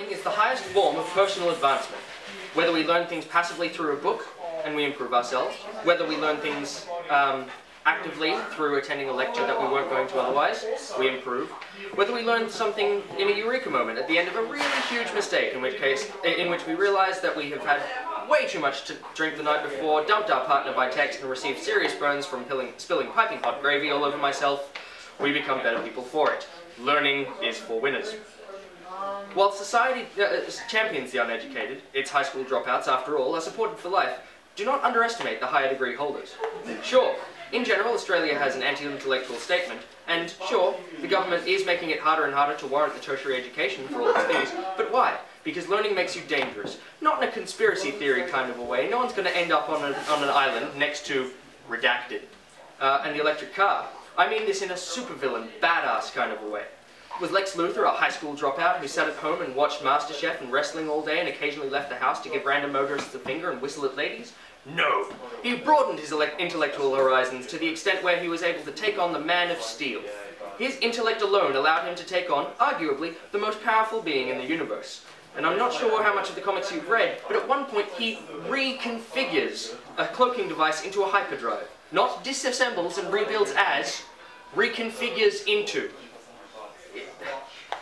Learning is the highest form of personal advancement. Whether we learn things passively through a book and we improve ourselves, whether we learn things actively through attending a lecture that we weren't going to otherwise, we improve. Whether we learn something in a eureka moment at the end of a really huge mistake, in which we realize that we have had way too much to drink the night before, dumped our partner by text, and received serious burns from spilling piping hot gravy all over myself, we become better people for it. Learning is for winners. While society champions the uneducated, its high school dropouts, after all, are supported for life, do not underestimate the higher degree holders. Sure, in general, Australia has an anti-intellectual statement, and sure, the government is making it harder and harder to warrant the tertiary education for all its fees, but why? Because learning makes you dangerous. Not in a conspiracy theory kind of a way. No one's going to end up on an island next to redacted and the electric car. I mean this in a supervillain, badass kind of a way. Was Lex Luthor a high school dropout who sat at home and watched MasterChef and wrestling all day and occasionally left the house to give random motorists the finger and whistle at ladies? No. He broadened his intellectual horizons to the extent where he was able to take on the Man of Steel. His intellect alone allowed him to take on, arguably, the most powerful being in the universe. And I'm not sure how much of the comics you've read, but at one point he reconfigures a cloaking device into a hyperdrive. Not disassembles and rebuilds as, reconfigures into.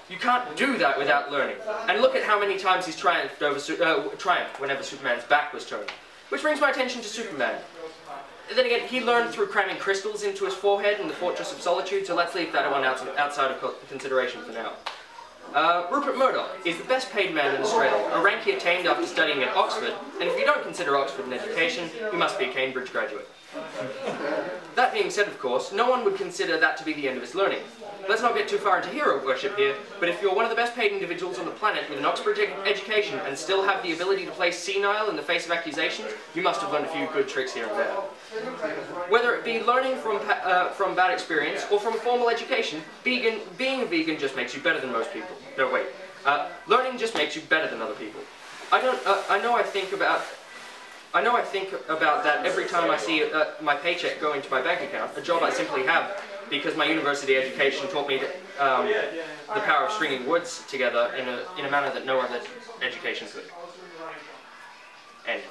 You can't do that without learning. And look at how many times he's triumphed whenever Superman's back was turned. Which brings my attention to Superman. Then again, he learned through cramming crystals into his forehead in the Fortress of Solitude, so let's leave that one outside of consideration for now. Rupert Murdoch is the best paid man in Australia, a rank he attained after studying at Oxford, and if you don't consider Oxford an education, you must be a Cambridge graduate. That being said, of course, no one would consider that to be the end of his learning. Let's not get too far into hero worship here, but if you're one of the best paid individuals on the planet with an Oxford education and still have the ability to play senile in the face of accusations, you must have learned a few good tricks here and there. Whether it be learning from bad experience or from formal education, being a vegan just makes you better than most people. No, wait. Learning just makes you better than other people. I know I think about that every time I see my paycheck go into my bank account, a job I simply have because my university education taught me the power of stringing words together in a manner that no other education could. End.